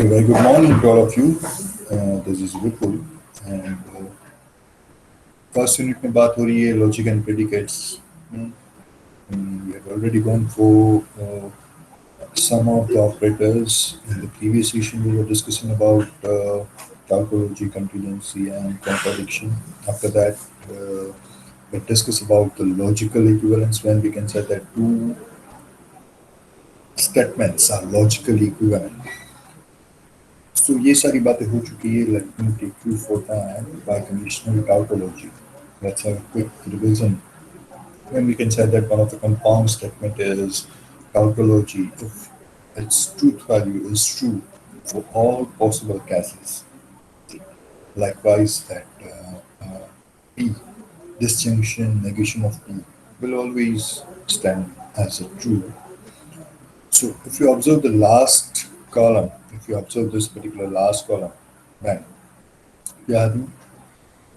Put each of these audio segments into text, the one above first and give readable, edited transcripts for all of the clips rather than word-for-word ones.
Okay, very good morning to all of you. This is Vipul, and first unit में बात हो रही है logic and predicates. We have already gone through some of the operators. In the previous session, we were discussing about tautology, contingency, and contradiction. After that, we discussed about the logical equivalence when we can say that two statements are logically equivalent. So ये सारी बातें हो चुकी है. Let me take you for that by conditional tautology. Let's have a quick revision. When we can say that one of the compound statement is tautology if its truth value is true for all possible cases. Likewise, that P, disjunction, negation of P, will always stand as a true. So if you observe the last column, if you observe this particular last column, then we are having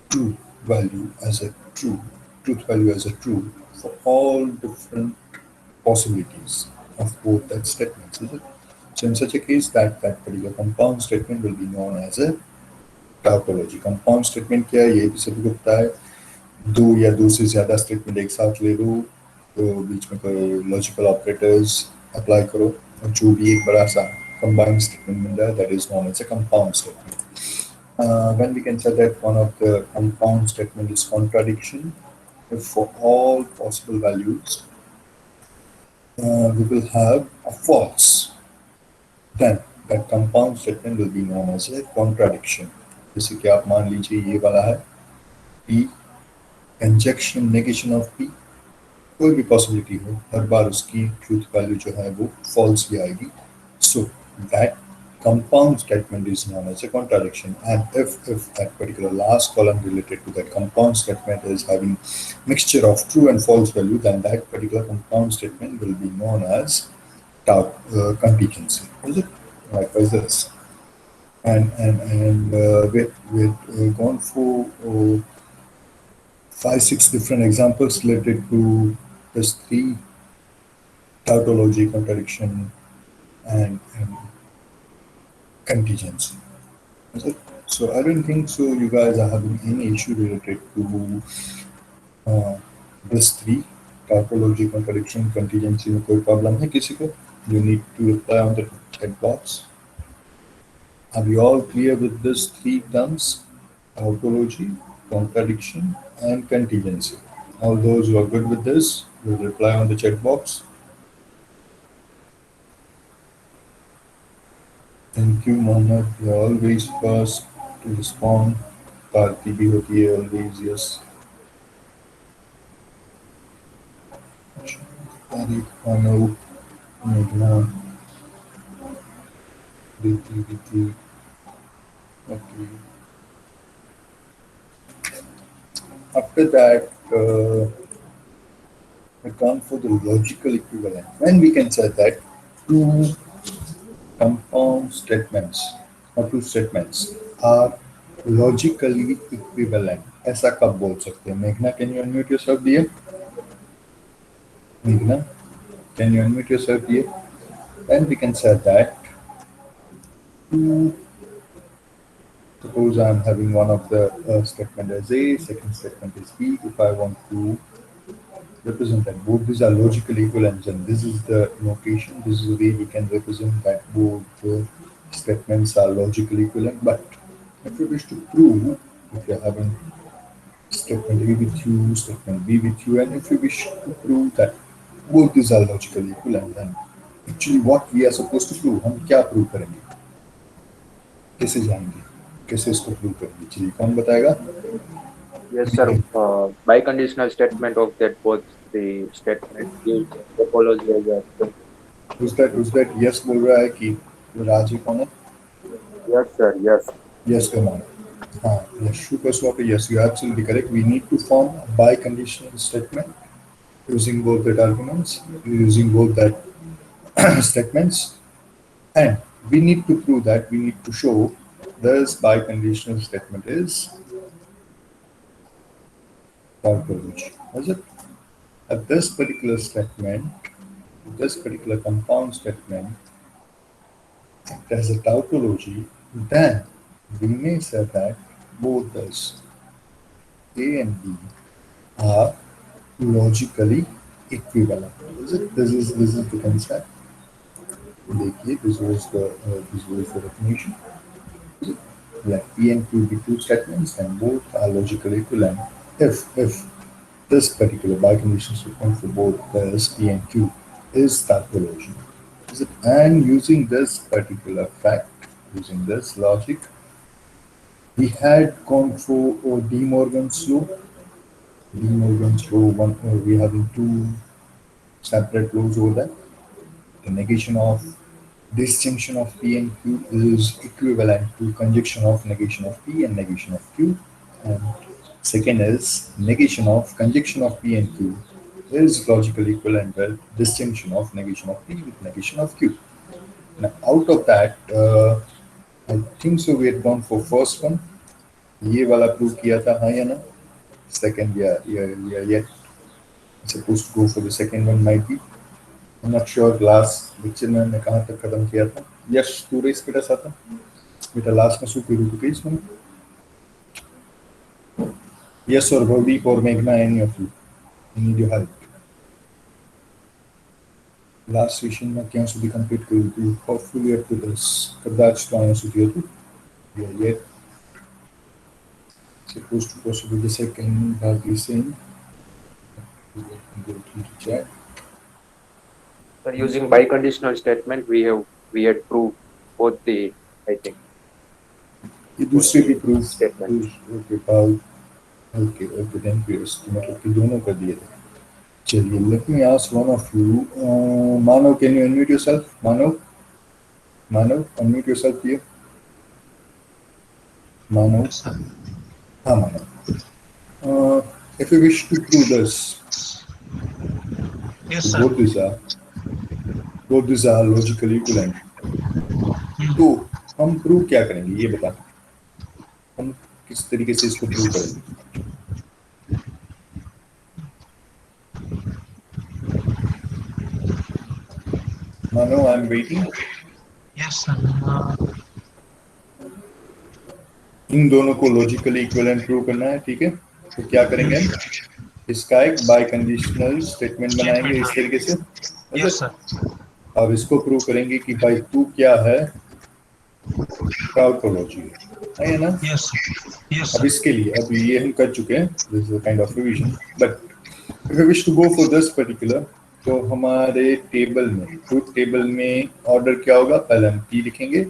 true value as a true, truth value as a true for all different possibilities of both that statements, is it? So in such a case, that particular compound statement will be known as a tautology. Compound statement क्या है? ये भी सभी को पता है. दो या दो से ज्यादा स्टेटमेंट एक साथ ले लो, तो बीच में कोई लॉजिकल ऑपरेटर्स अप्लाई करो, और जो भी एक बड़ा सा कंबाइंड स्टेटमेंट मिल रहा है, that is known as a compound statement. When we can say that one of the compound statement is contradiction, if for all possible values we will have a false, then that compound statement will be known as a contradiction. जैसे कि आप मान लीजिए ये वाला है P, conjunction negation of P, कोई भी पॉसिबिलिटी हो, हर बार उसकी ट्रूथ वैल्यू जो है वो फॉल्स ही आएगी. So that compound statement is known as a contradiction, and if that particular last column related to that compound statement is having mixture of true and false value, then that particular compound statement will be known as contingency. Is it? Likewise this. And we've gone through 5-6 different examples related to this three: tautology, contradiction, and contingency. Is it? So I don't think so you guys are having any issue related to this three: tautology, contradiction, contingency. में कोई problem है किसी को? You need to reply on the chat box. Are we all clear with these three terms: tautology, contradiction, and contingency? All those who are good with this will reply on the chat box. Thank you, Mohammed. You're always first to respond. Karti bhi hoti hai always, yes. Tariq, Anup, Meghna, Diti. Okay. After that, we come for the logical equivalent. When we can say that two compound statements or two statements are logically equivalent. ऐसा कब बोल सकते हैं? मेघना, can you unmute yourself, dear? Meghna, can you unmute yourself, dear? Then we can say that suppose I'm having one of the statement as A, second statement is B. If I want to represent that both these are logically equivalent, and this is the notation, this is the way we can represent that both statements are logically equivalent. But if you wish to prove, if you're having statement A with you, statement B with you, and if you wish to prove that both these are logically equivalent, then actually what we are supposed to prove, हम क्या prove करेंगे, कैसे जाएंगे, कैसे इसको prove करेंगे? चलिए, कौन बताएगा? Yes, sir. Biconditional statement of that both the statement gives topology as a true. Who's that? Yes बोल रहा है कि राज ही कौन है? Yes, sir. Yes. Yes, come on. Yes, super swap. Yes, you are absolutely correct. We need to form a biconditional statement using both that arguments, using both that statements, and we need to prove that. We need to show this biconditional statement is tautology. Was it? At this particular statement, this particular compound statement act as a tautology, then we may say that both thus A and B are logically equivalent. Is it? This is the concept. देखिए, this was the definition. Like P and Q be two statements and both are logically equivalent. If this particular biconditional statement for both this P and Q is tautology. Is it? And using this particular fact, using this logic, we had gone for De Morgan's law. De Morgan's law, we having two separate laws over there. The negation of disjunction of P and Q is equivalent to conjunction of negation of P and negation of Q. And second is negation of conjunction of P and Q is logically equivalent with disjunction of negation of P with negation of Q. Now, out of that, I think so we had gone for first one. ये वाला prove किया था, हाँ या ना? Second, yeah, yet supposed to go for the second one might be. I'm not sure last lecture में हमने कहाँ तक खत्म किया था. यश तू रेस बेटा साथ में. बेटा लास्ट में सुपीर टू पेज में. Yes or Bhavdeep or Meghna, any of you. I need your help. Last session में क्या સુધી complete કર્યું હતું? Hopefully up to this. કદાચ તો અહીંયા સુધી હતું. Yeah, yet supposed to possibly the second hardly same. Go to the chat. But using biconditional statement, we had proved both the, I think, ये both दूसरे भी the proof. statement. Okay, about okay, then फिर मतलब कि दोनों कर दिए थे. चलिए, let me ask one of you. Manav, can you unmute yourself? Manav, unmute yourself here. Manav. Yes, sir. हाँ Manav. If you wish to prove this, Yes, sir. both these are logically equivalent. तो हम prove क्या करेंगे ये बता. हम किस तरीके से इसको प्रूव करेंगे? Manav, I am waiting. Yes, sir. इन दोनों को लॉजिकली इक्विवेलेंट प्रूव करना है, ठीक है? तो क्या करेंगे हम? इसका एक बाय कंडीशनल स्टेटमेंट बनाएंगे इस तरीके से. Yes, sir. अब इसको प्रूव करेंगे कि भाई तू क्या है, टाउटोलॉजी है ना? Yes, sir. Yes, अब sir. इसके लिए अब ये हम कर चुके हैं, this is a kind of revision. But if you wish to go for this particular, तो हमारे टेबल में, ट्रूथ टेबल में ऑर्डर क्या होगा? पहले हम पी लिखेंगे,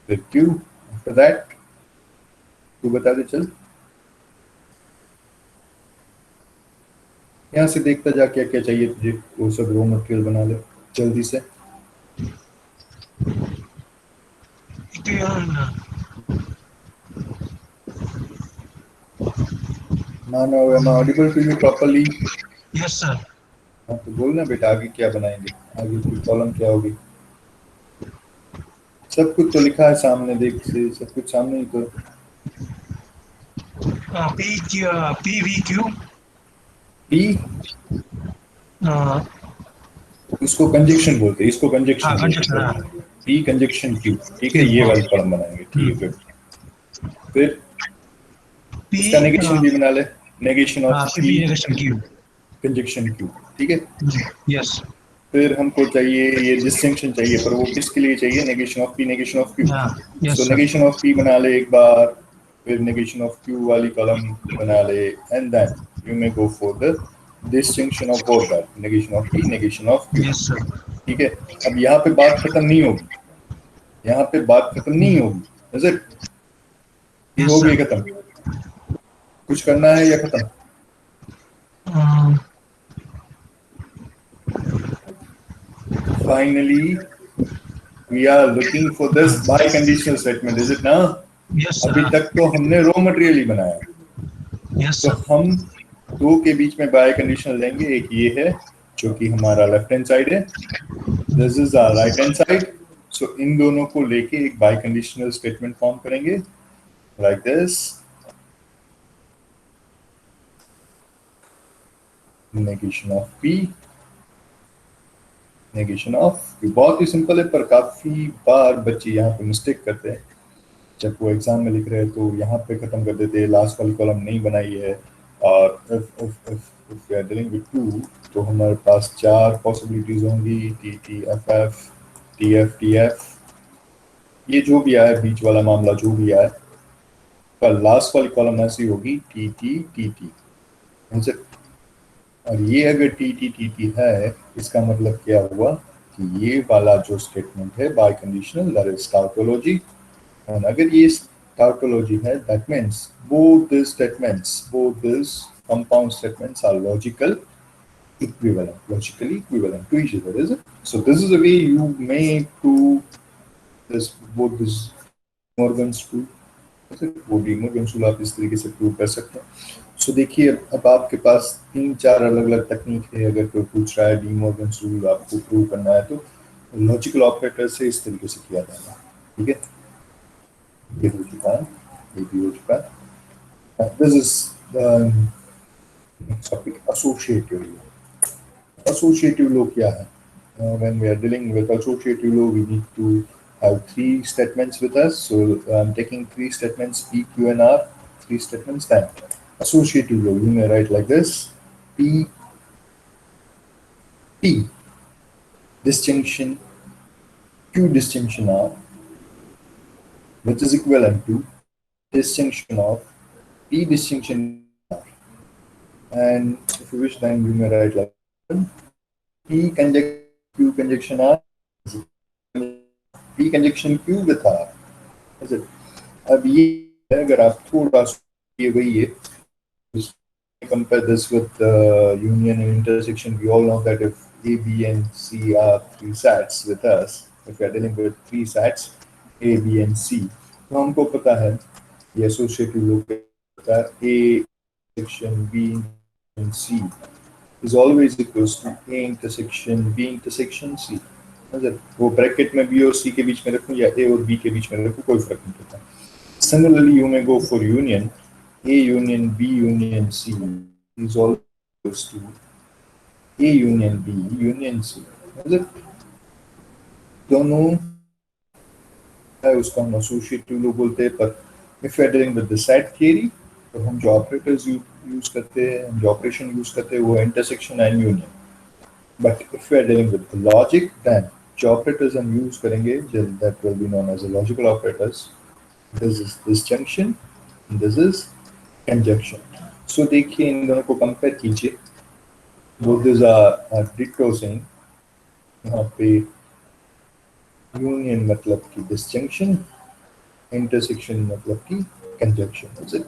फिर क्यू, आफ्टर दैट तू बता दे. चल यहाँ से देखता जा क्या क्या चाहिए तुझे, वो सब रॉ मटेरियल बना ले जल्दी से. Manav, am I audible to you properly? Yes, sir. हाँ तो बोलना बेटा, आगे क्या बनाएंगे, आगे की कॉलम क्या होगी? सब कुछ तो लिखा है सामने, देख से सब कुछ सामने ही तो. PVQ. पी इसको कंजक्शन बोलते हैं, इसको कंजक्शन हाँ, बोलते conjunction, हैं. पी कंजक्शन क्यू, ठीक है? ये वाली कॉलम बनाएंगे, ठीक है? फिर इसका नेगेशन भी बना ले, negation of P conjunction Q, ठीक है? Yes. फिर हमको चाहिए ये डिस्टिंक्शन चाहिए, पर वो किसके लिए चाहिए? Negation of P, negation of Q. Yes, तो sir. नेगेशन ऑफ पी बना ले एक बार, फिर नेगेशन ऑफ क्यू वाली कॉलम बना ले, and then you may go for the distinction of both that, negation of P, negation of Q. Yes, sir. ठीक है? अब यहाँ पे बात खत्म नहीं होगी, यहाँ पे बात खत्म नहीं होगी. Is it? Yes, हो गई sir. खत्म? कुछ करना है या खत्म? Finally, we are looking for this biconditional statement, is it now? Yes, sir. अभी तक तो हमने रॉ मटेरियल ही बनाया. Yes, तो sir. हम दो के बीच में बाइकंडीशनल लेंगे. एक ये है जो कि हमारा लेफ्ट हैंड साइड है, this is our right hand side. So इन दोनों को लेके एक बाइकंडीशनल स्टेटमेंट फॉर्म करेंगे like this. negation of P negation of. बहुत ही सिंपल है, पर काफी बार बच्चे यहाँ पे मिस्टेक करते हैं। जब वो एग्जाम में लिख रहे हैं तो यहाँ पे खत्म कर देते हैं, लास्ट वाली कॉलम नहीं बनाई है। और if we are dealing with two, तो हमारे पास 4 पॉसिबिलिटीज होंगी, T T F F, T F, ये जो भी आए बीच वाला मामला जो भी आए, पर लास्ट वाली कॉलम ऐसी होगी टी टी। और ये अगर टी है, इसका मतलब क्या हुआ कि ये वाला जो स्टेटमेंट है बाय कंडीशनल, दैट इज टाउटोलॉजी। और अगर ये टाउटोलॉजी है, that means both these compound statements are logically equivalent to each other, is it? So this is the way you may prove this, both this Morgan's rule, वो De Morgan rule आप इस तरीके से prove कर सकते हैं। सो देखिए, अब आपके पास 3-4 अलग अलग तकनीक है। अगर कोई पूछ रहा है डी मॉर्गन रूल आपको प्रूव करना है, तो लॉजिकल ऑपरेटर से इस तरीके से किया जाएगा। ठीक है, ये हो चुका है, ये भी हो चुका है। This is topic associative law. Associative law क्या है? When we are dealing with associative law, we need to have 3 statements with us. So I'm taking 3 statements P, Q, and R. 3 statements. Then associative law, you may write like this: P, P distinction Q distinction R, which is equivalent to distinction of P distinction R. And if you wish, then you may write like P conjunction Q conjunction R, P conjunction Q with R. Is it? अब ये अगर आप थोड़ा ये वही है, compare this with union and intersection. We all know that if A, B, and C are 3 sets with us, if we are dealing with 3 sets A, B, and C, तो हमको पता है ये associative law पता है, A intersection B and C is always equals to A intersection B intersection C. वो bracket में B और C के बीच में रखूं या A और B के बीच में रखूं, कोई फर्क नहीं पड़ता। Similarly, you may go for union. A union B union C is always to A union B union C. दोनों है, उसका हम associative law बोलते हैं। पर if we are dealing with the set theory, तो हम जो ऑपरेटर्स यूज करते हैं, हम जो ऑपरेशन यूज करते हैं, वो intersection and union. But if we are dealing with logic, then जो ऑपरेटर्स हम यूज करेंगे, that will be known as logical operators. This is disjunction, this is conjunction. So देखिए, इन दोनों को कंपेयर कीजिए। बोथ दिस आर डिक्टो same. यहाँ पे यूनियन मतलब की डिसजंक्शन, इंटरसेक्शन मतलब की कंजंक्शन।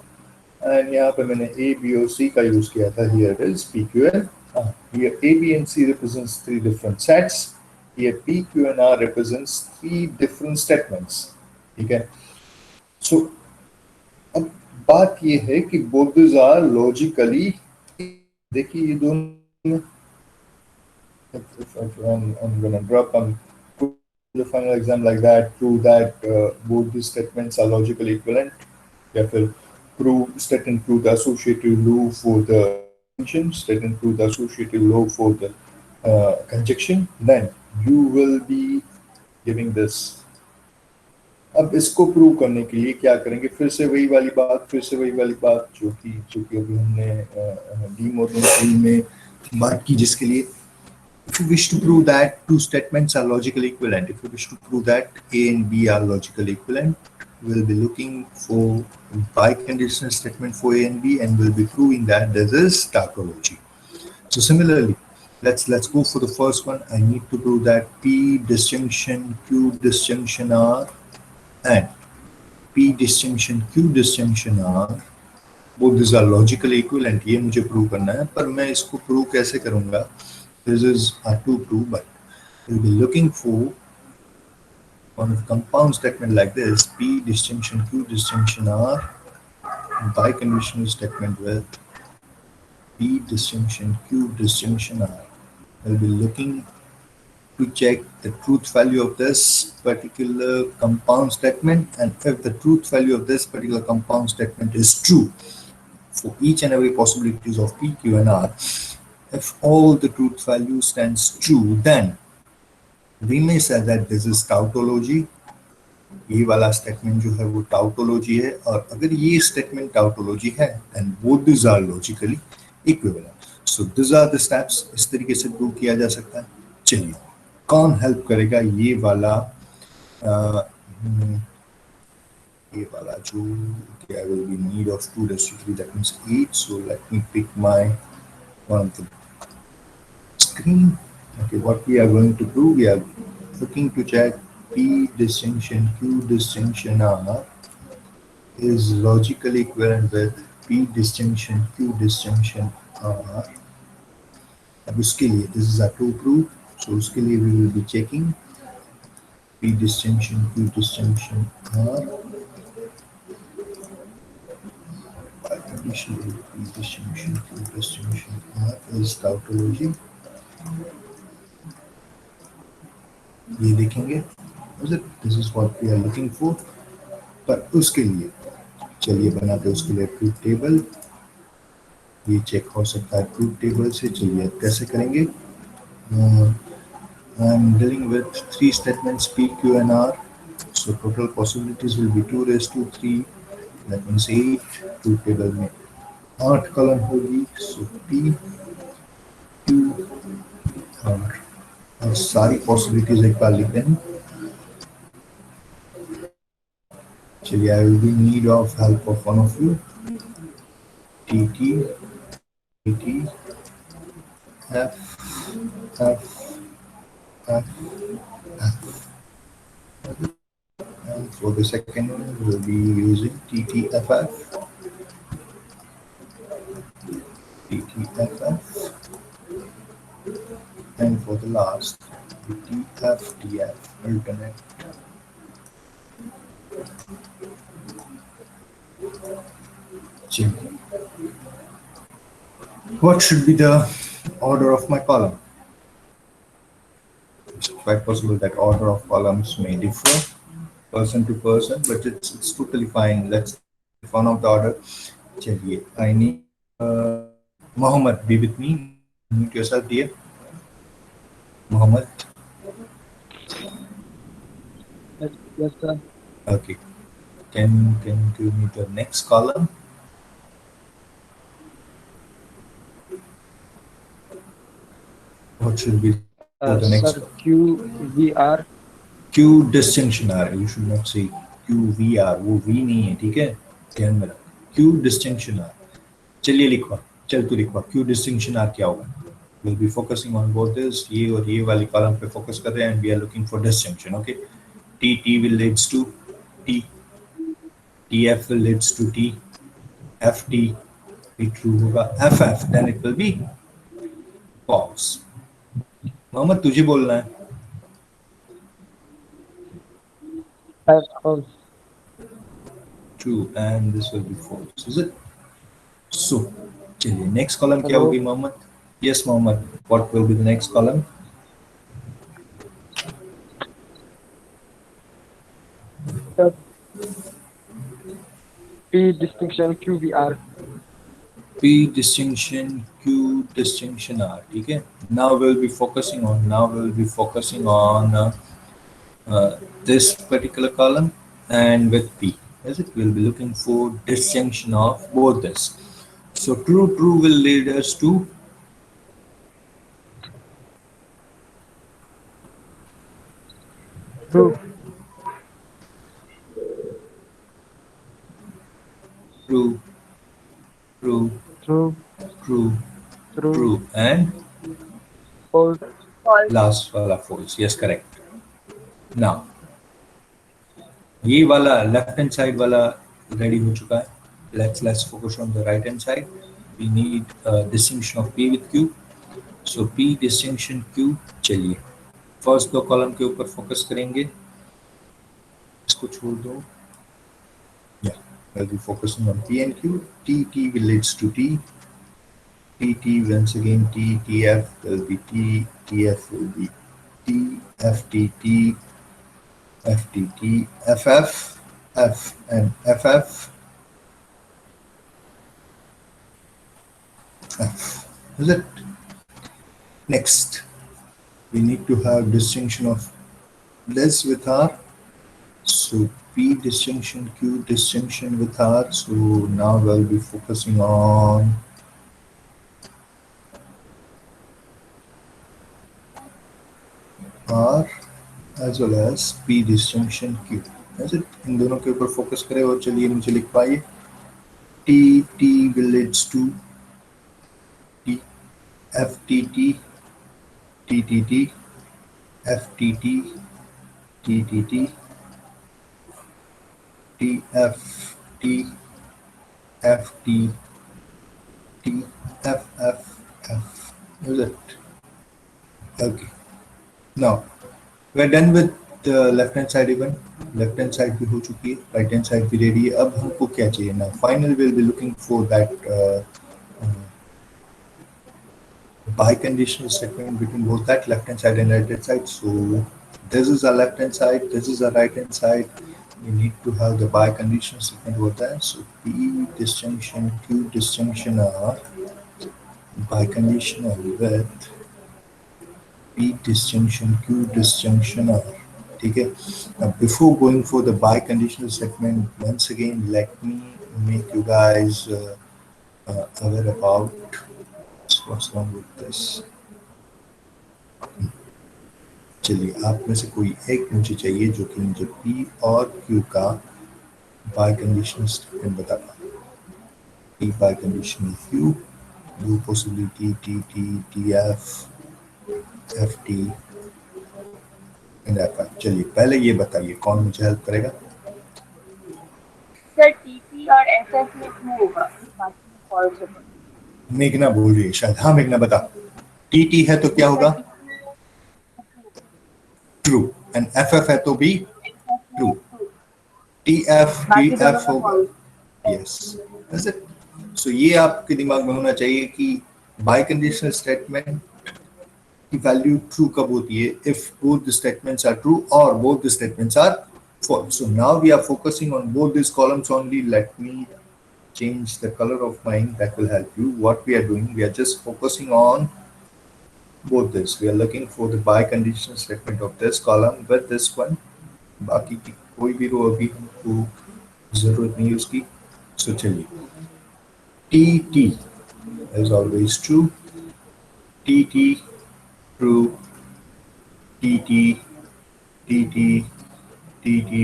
एंड यहाँ पे मैंने A, B और C का यूज किया था। Here is P, Q, and R. Here A, B and C represents 3 different sets. Here P, Q, and R represents 3 different statements. ठीक है। So अब बात ये है कि both these are logically, देखिए ये दोनों, I'm gonna drop the final exam like that, prove that both these statements are logically equivalent, या फिर state and prove the associative law for the distinction, state and prove the associative law for the conjunction, then you will be giving this. अब इसको prove करने के लिए क्या करेंगे? फिर से वही वाली बात जो कि अभी हमने डी मॉर्गन रूल में बात की, जिसके लिए if you wish to prove that 2 statements are logically equivalent, if you wish to prove that A and B are logically equivalent, we'll be looking for biconditional statement for A and B, and we'll be proving that this is tautology. So similarly, let's go for the first one. I need to prove that P disjunction Q disjunction R and P disjunction Q disjunction R, both these are logically equivalent. ये मुझे prove करना है, पर मैं इसको prove कैसे करूँगा? This is hard to prove, but we'll be looking for on a compound statement like this: P disjunction Q disjunction R, biconditional statement with P disjunction Q disjunction R. We'll be looking to check the truth value of this particular compound statement, and if the truth value of this particular compound statement is true for each and every possibilities of P, Q, and R, if all the truth value stands true, then we may say that this is tautology. ये वाला statement जो है वो टाउटोलॉजी है, और अगर ये statement tautology है then both this are logically equivalent. So this are the steps. इस तरीके से प्रूव किया जा सकता है. चलिए, कौन हेल्प करेगा ये वाला ये वाला जो okay, I will be in need of 2 raised to 3, that means 8. So let me pick my one of the screen. Okay, what we are going to do, we are looking to check P distinction Q distinction R is logically equivalent with P distinction Q distinction R. अब उसके लिए this is a true proof, so उसके लिए we will be checking P distinction Q distinction R by condition P distinction Q distinction R is tautology. ये देखेंगे, this is what we are looking for. पर उसके लिए चलिए बनाते हैं उसके लिए ट्रूथ टेबल. ये चेक हो सकता है ट्रूथ टेबल से. चलिए कैसे करेंगे. I am dealing with 3 statements P, Q and R. So total possibilities will be 2 raised to 3. That means 8. Truth table में 8 कॉलम होगी. सो P, Q, R. और सारी पॉसिबिलिटीज एक बार लिखते हैं. चलिए, I will be in need of help of one of you. T, T, T, F, F, F, F. And for the second one, we will be using TTFF, TTFF, and for the last, TFTF, alternate. What should be the order of my column? It's quite possible that order of columns may differ person to person, but it's totally fine. Let's take one of the order. Chaliye, I need Mohammed, be with me. Mute yourself, dear. Mohammed. Yes, sir. Okay. Can you give me the next column? What should be for the next Sir, column? QVR. Q distinction R. You should not say QVR. वो V नहीं है, ठीक है? ध्यान में रख. Q distinction R. चलिए लिखवा. चल तू लिखवा. Q distinction R क्या होगा? We'll be focusing on both this. ये और ये वाली column पे focus कर रहे हैं, and we are looking for distinction. Okay. T will leads to T. TF will leads to T. FT be true होगा. FF then it will be false. Mohammad तुझे बोलना है. False. True, and this will be false. Is it? So, चलिए next column क्या Hello. होगी Mohammad? Yes, Mohammed. What will be the next column? Sir, P distinction QVR. P distinction Q distinction R. ठीक है. Now we'll be focusing on this particular column, and with P. Is it? We'll be looking for disjunction of both this. So true will lead us to True. true, True. True. and False. last वाला false. Yes, correct. Now ये वाला left hand side वाला ready हो चुका है. Let's focus on the right hand side. We need distinction of P with Q. So P distinction Q. चलिए first 2 column के ऊपर फोकस करेंगे. इसको छोड़ दो. Yeah, I'll be focusing on P and Q. T relates to T. T once again T. TF will be T. TF will be T. FT FTT, FF, F and FF, F. Is it? Next, we need to have distinction of less with R. So P disjunction, Q disjunction with R. So now we'll be focusing on R as well as P disjunction Q. ऐसे इन दोनों के ऊपर focus करें और चलिए नीचे लिख पाइए T T will leads to T F T T T T T F T T T T T T F T F T T F F F. Is it? Okay. Now we're done with the left hand side even. Left hand side भी हो चुकी है, right hand side भी ready है. अब हमको क्या चाहिए ना? Final we'll be looking for that biconditional statement between both that left hand side and right hand side. So this is our left hand side, this is our right hand side. We need to have the biconditional statement over there. So P disjunction Q disjunction are biconditional with P disjunction Q disjunction are. Okay. Now before going for the biconditional statement, once again let me make you guys aware about what's wrong with this. चलिए आप में से कोई एक मुझे चाहिए जो कि मुझे P और Q का biconditional statement बता पाए. P biconditional Q, दो possibility T T T F F T and F I. चलिए पहले ये बताइए कौन मुझे हेल्प करेगा. सर टीपी और एफएफ में ट्रू होगा, बाकी फॉल्स होगा। मेघना बोल रही है शायद. हाँ मेघना बता. टी टी है तो क्या होगा? ट्रू. एंड एफ एफ है तो भी ट्रू. टी एफ भी बाकी दोनों एफ में होगा. फॉल्स। यस. सो ये आपके दिमाग में होना चाहिए कि बाइकंडीशनल स्टेटमेंट की वैल्यू ट्रू कब होती है? If both the statements are true और both the statements are false. So now we are focusing on both these columns only. Let me change the color of mine. That will help you. What we are doing, we are just focusing on both this. We are looking for the biconditional statement of this column with this one. बाकी की कोई भी रो अभी हमको जरूरत नहीं है उसकी. So चलिए. T T is always true. T T true. T T T T T T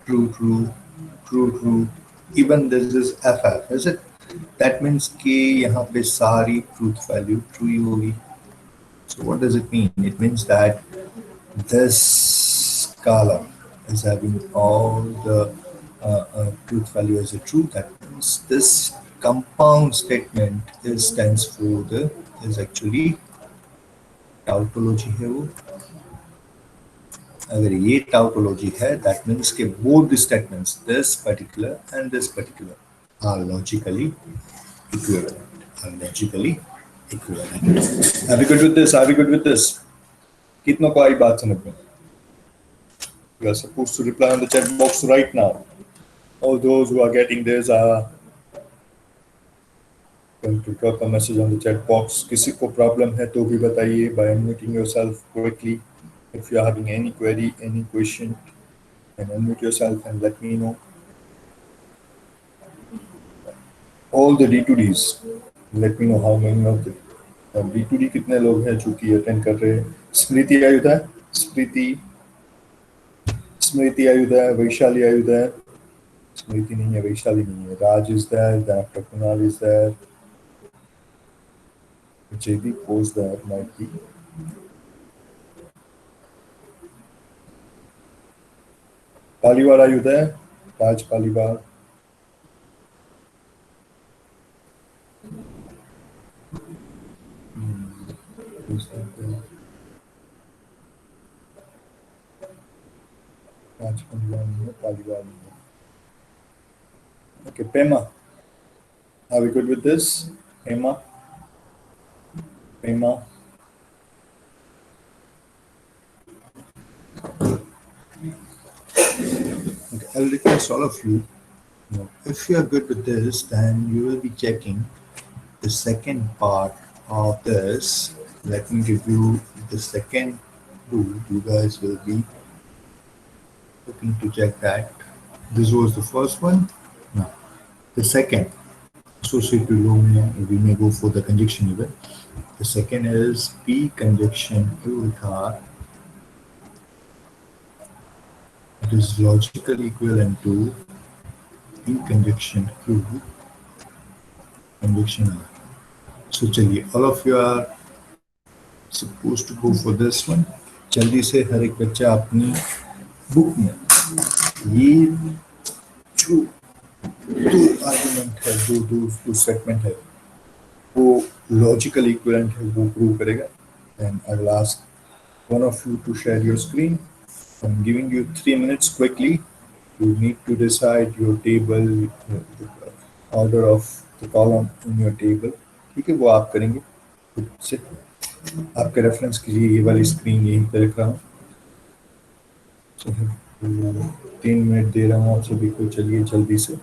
true true true true. Even this is FF, is it? That means कि यहाँ पे सारी truth value true ही होगी. So what does it mean? It means that this column is having all the truth value as a true. That means this compound statement stands for the is actually tautology है वो. अगर ये tautology है, that means कि both the statements, this particular and this particular, are logically equivalent. Are logically equivalent. Are we good with this? Are we good with this? कितनों को आई बात समझ में? You are supposed to reply on the chat box right now. All those who are getting this are going to drop a message on the chat box. किसी को problem है तो भी बताइए by unmuting yourself quickly. If you are having any query, any question, and unmute yourself and let me know. All the D2Ds, let me know how many of them. D2D कितने लोग हैं जो कि attend कर रहे हैं? स्मृति आयुधा, स्मृति आयुधा, वैशाली आयुधा. स्मृति नहीं है, वैशाली नहीं है. Raj is there, Dr. Kunal is there. JB was there, might be. Paliwal, are you there? Raj Paliwal. Who's that there? Raj Paliwal. Okay, Pema. Are we good with this? Pema. Okay, I'll request all of you. If you are good with this, then you will be checking the second part of this. Let me give you the second do, you guys will be looking to check that. This was the first one. Now, the second, associative low, we may go for the conjunction even. The second is P conjunction Q with R. It is logically equivalent to P conjunction Q conjunction R. So चलिए, all of you are supposed to go for this one. जल्दी से हर एक बच्चा अपनी book में ये जो दो आर्गुमेंट है, दो सेगमेंट है, वो लॉजिकल इक्विवेलेंट है, वो प्रूव करेगा. And I will ask one of you to share your screen. I'm giving you 3 minutes quickly. You need to decide your table, the order of the column in your table. ठीक है, वो आप करेंगे खुद से. आपके reference के लिए ये वाली स्क्रीन यहीं पे रख रहा हूँ. 3 मिनट दे रहा हूँ आप सभी को. चलिए जल्दी से.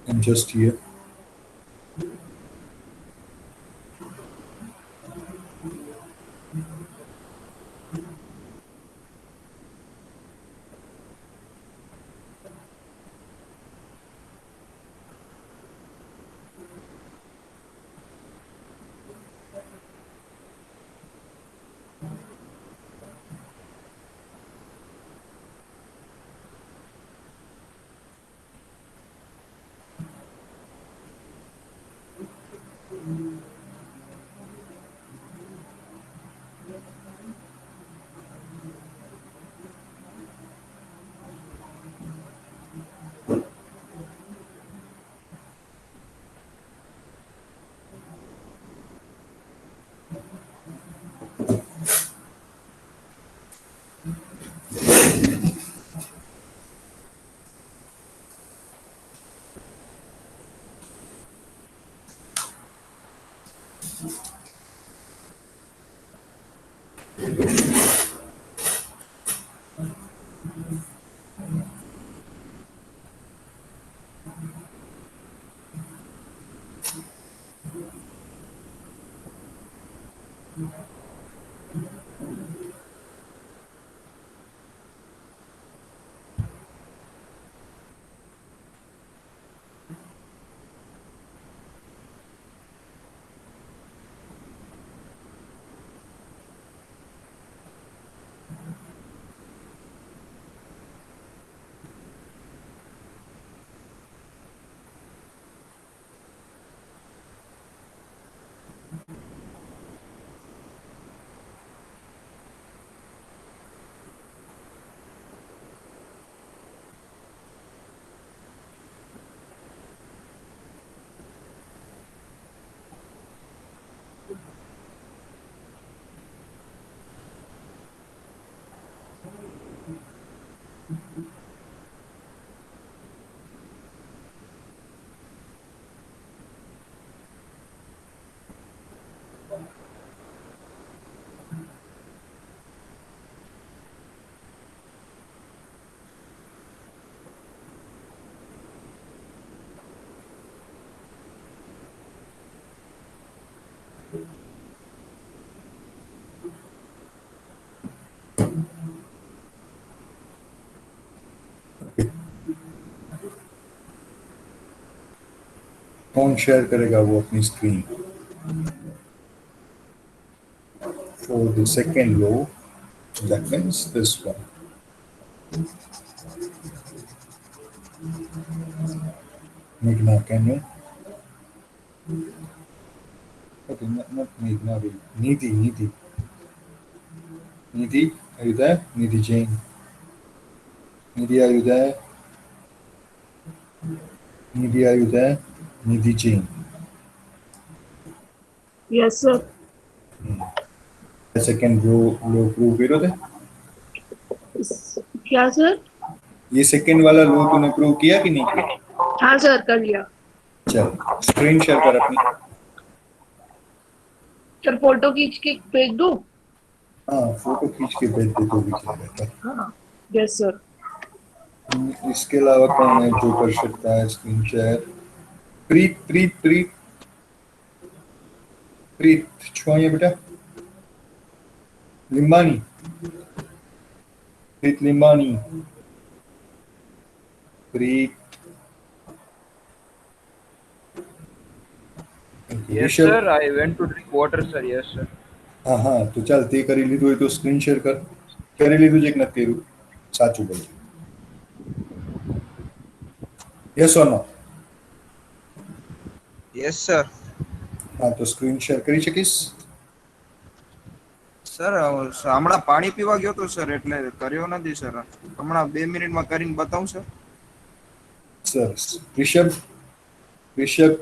I'm just here. कौन शेयर करेगा वो अपनी screen. For the second row, that means this one. Meghna, can you? Okay, not Meghna, wait. Nidhi. Nidhi, are you there? Nidhi Jain. Nidhi, are you there? Nidhi, are you there? Nidhi Jain. Yes, sir. Second row prove करो दे. क्या sir? ये second वाला लो तूने prove किया कि नहीं किया? हाँ सर, कर लिया. चल स्क्रीन शेयर कर अपनी. सर फोटो खींच के भेज दूं? हाँ, फोटो खींच के भेज दे तो भी चलेगा. हाँ. Yes sir. इसके अलावा कौन है जो कर सकता है स्क्रीन शेयर? प्रीत प्रीत छुआइए बेटा, लिम्बानी, प्रीत लिम्बानी, प्रीत, Yes, Rishabh, sir. I went to drink water, sir. Yes, sir. હા હા તો ચાલ તે કરી લીધું હોય તો સ્ક્રીન શેર કર. કરી લીધું છે કે નથી કર્યું? સાચું બોલ. Yes or no? Yes sir. હા તો સ્ક્રીન શેર કરી શકીશ? સર હમણાં પાણી પીવા ગયો તો સર એટલે કર્યો નથી સર. હમણાં 2 મિનિટમાં કરીને બતાવું સર. સરસ. Rishabh, Rishabh,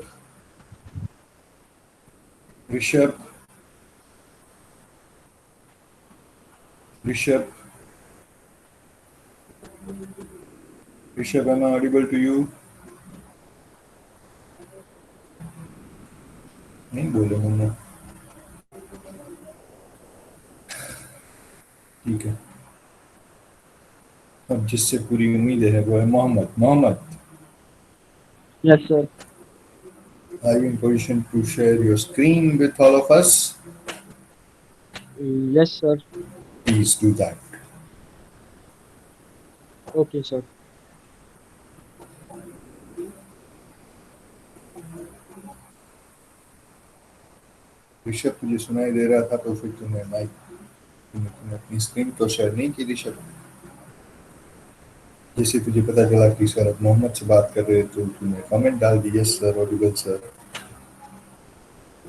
Rishabh, Rishabh, Rishabh, am I audible to you? नहीं बोले मैंने. ठीक है. अब जिससे पूरी उम्मीद है वो है Mohammad. Mohammad, Yes, sir. are you in position to share your screen with all of us? Yes, sir. Please do that. Okay, sir. Rishabh तुझे सुनाई दे रहा था तो फिर तूने माइक, तूने अपनी स्क्रीन तो शेयर नहीं की ऋषभ. जैसे तुझे पता चला कि सर अब मोहम्मद से बात कर रहे तो तूने कमेंट डाल दी, yes sir audible sir.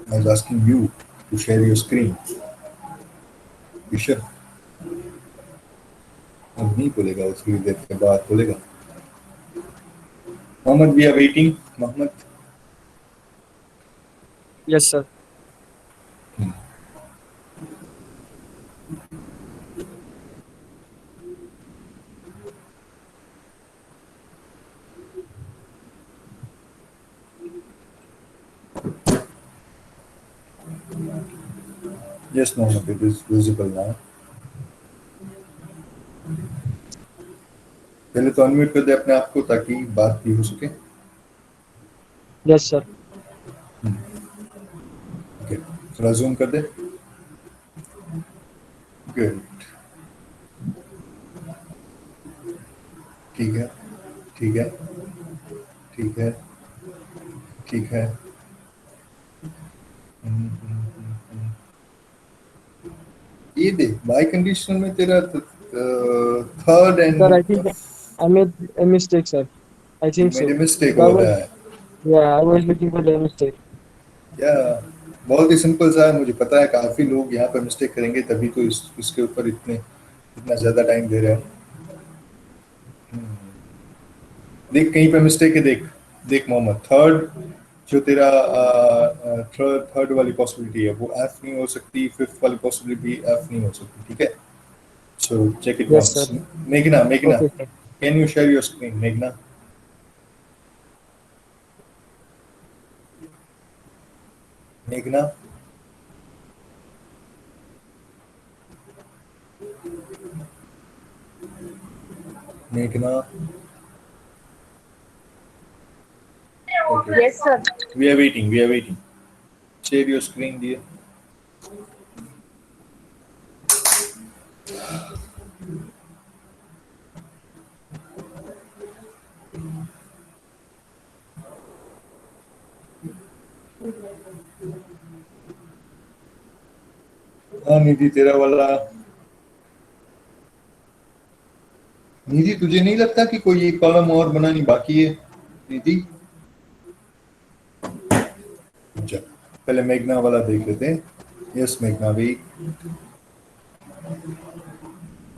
I was asking you to share your screen. Rishabh अब नहीं बोलेगा, उसकी देर के बाद बोलेगा. Mohammad we are waiting. Mohammad, Yes, sir. yes Mohammed, it is visible now. पहले तो अनम्यूट कर दे अपने आप को ताकि बात भी हो सके. Yes, sir. ओके, थोड़ा जूम कर दे. गुड. ठीक है, ठीक है, ठीक है, ठीक है. ये देख बाय कंडीशनल में तेरा third and Sir, I think I made a mistake, sir. I think so. मेरे मिस्टेक I हो was, रहा है. yeah, I was looking for the mistake. या बहुत ही सिंपल सा है, मुझे पता है काफी लोग यहाँ पे मिस्टेक करेंगे तभी तो इसके ऊपर इतना ज्यादा टाइम दे रहे हैं. देख कहीं पे मिस्टेक है, देख देख मोहम्मद, थर्ड जो तेरा थर्ड वाली पॉसिबिलिटी है वो एफ नहीं हो सकती, फिफ्थ वाली पॉसिबिलिटी एफ नहीं हो सकती. ठीक है, so check it Yes, sir. Once. मेघना, मेघना, Okay, sir. Can you share your screen? मेघना, मेघना, मेघना. Okay. Yes, sir. We are waiting. We are waiting. Share your screen, dear. हाँ निधि, तेरा वाला. निधि तुझे नहीं लगता कि कोई एक कॉलम और बनानी बाकी है? निधि, जा पहले मेघना वाला देख लेते हैं. यस मेघना भाई,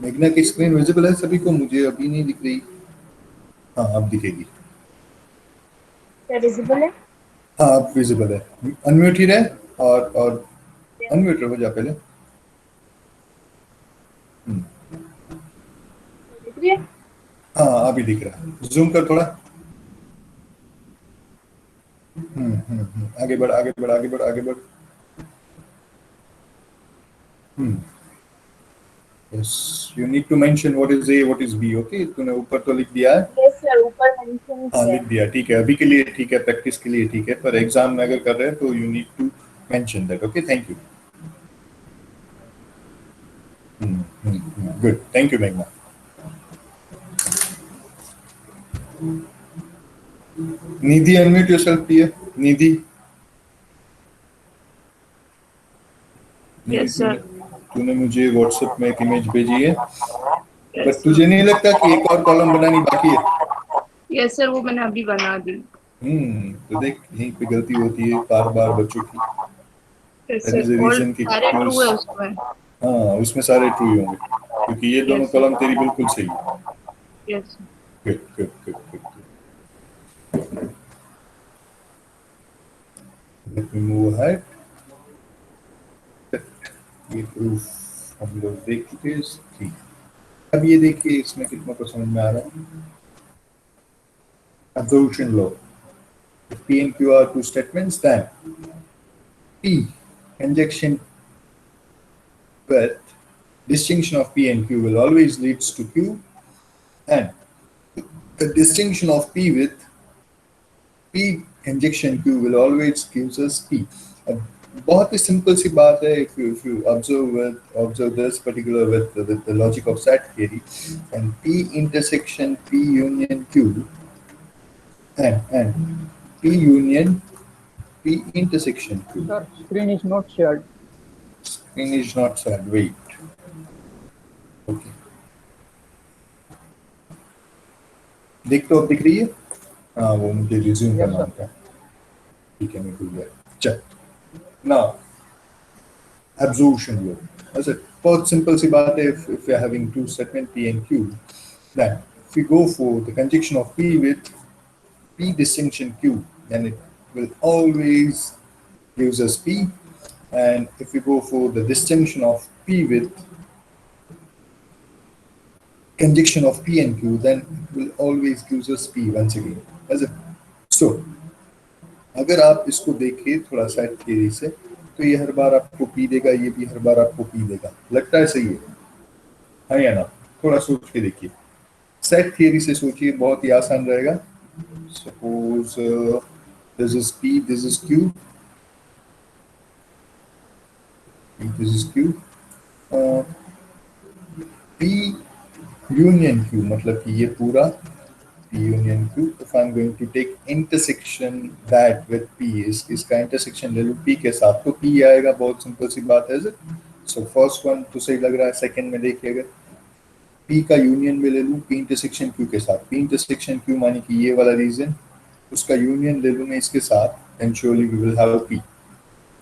मेघना की स्क्रीन विजिबल है सभी को? मुझे अभी नहीं दिख रही. हाँ अब दिखेगी. क्या visible है? हाँ अब विजिबल है. अनम्यूट ही रहे और अनम्यूट हो जा पहले. दिख रही है? हाँ अभी दिख रहा है. जूम कर थोड़ा. आगे बढ़, आगे बढ़, आगे बढ़, आगे बढ़. Yes, you need to mention what is A, what is B. Okay, तूने ऊपर तो लिख दिया है. Yes, sir. ऊपर mention हाँ किया लिख दिया, ठीक है. अभी के लिए ठीक है, प्रैक्टिस के लिए ठीक है, पर एग्जाम में अगर कर रहे हैं तो you need to mention that. Okay, thank you. Good. Thank you, Meghna. Nidhi, unmute yourself, dear. Nidhi. Nidhi, Yes, sir. तूने मुझे व्हाट्सएप में एक इमेज भेजी है, Yes, बट तुझे नहीं लगता कि एक और कॉलम बनानी बाकी है? yes, sir. वो मैंने अभी बना दी. तो देख यहीं पे गलती होती है बार बार बच्चों की. Yes, That sir. is the All reason कि सारे क्यों true है उसमें. हाँ उसमें सारे ट्रू ही होंगे क्योंकि ये दोनों Yes, sir. कॉलम तेरी बिल्कुल सही है. Yes. Good good good good. Let me move ahead. ये प्रूफ हम लोग देख चुके हैं. ठीक. अब ये देखिए इसमें कितना को समझ में आ रहा है. Absorption law. If P and Q are two statements, then P conjunction with distinction of P and Q will always leads to Q, and the distinction of P with P conjunction Q will always gives us P. अब बहुत ही simple सी बात है. If you observe this particular with the logic of set theory, and P intersection P union Q and P union P intersection Q. Sir, screen is not shared. Screen is not shared. Wait. Okay. देख तो अब दिख रही है. हाँ वो मुझे resume Yes, करना sir. होता है. ठीक है मैं भूल गया. चल. Now absorption law. ऐसे बहुत सिंपल सी बात है. If we are having two statement P and Q, then if we go for the conjunction of P with P distinction Q, then it will always gives us P. And if we go for the distinction of P with conjunction of P and Q, then it will always gives us P once again. As a, so, अगर आप इसको देखें थोड़ा set theory से, तो ये हर बार आपको P देगा, ये भी हर बार आपको P देगा. लगता है सही है? हाँ या ना? थोड़ा सोच के देखिए. सेट थियरी से सोचिए, बहुत ही आसान रहेगा. Suppose this is P, this is Q, this is Q. P union Q मतलब कि ये पूरा P union Q. If I'm going to take intersection that with P, इसका intersection ले लूँ P के साथ, तो P आएगा. बहुत सिंपल सी बात है. So first one तो सही लग रहा है. सेकंड में देखिएगा P का यूनियन में ले लूँ P intersection Q के साथ. P intersection Q माने कि ये वाला रीजन, उसका यूनियन ले लूँ मैं इसके साथ, and surely we will have P.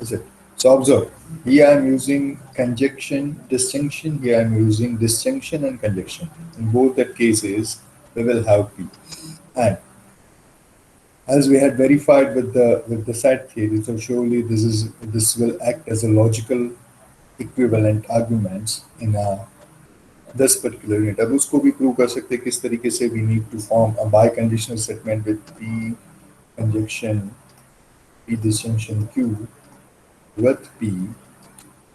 Is it? So observe, here I am using conjunction, distinction, here I am using distinction and conjunction. In both the cases, we will have P. And as we had verified with the set theory, so surely this will act as a logical equivalent arguments in this particular unit. अब उसको भी prove कर सकते हैं किस तरीके से. We need to form a biconditional statement with P conjunction, P distinction Q with P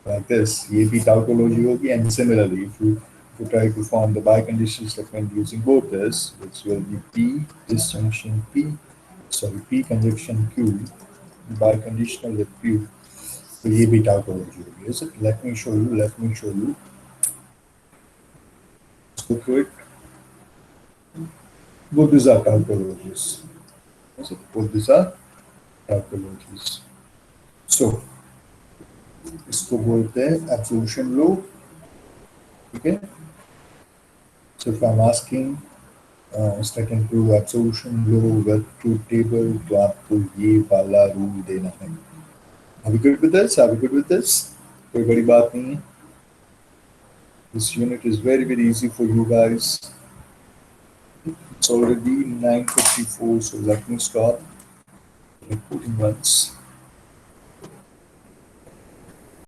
like this. ये भी tautology होगी. And similarly, if you try to form the biconditional statement using both this, which will be P disjunction P conjunction Q biconditional with Q, तो ये भी tautology होगी. Is it? Let me show you. Let's go through it. Both these are tautologies. Is it? Both these are tautologies. So इसको बोलते हैं absorption law. ठीक है. So if I'm asking second prove absorption law with truth table, तो आपको ये वाला rule देना है. Are we good with this? कोई बड़ी बात नहीं है. This unit is very easy for you guys. It's already 9:54, so let me stop recording once.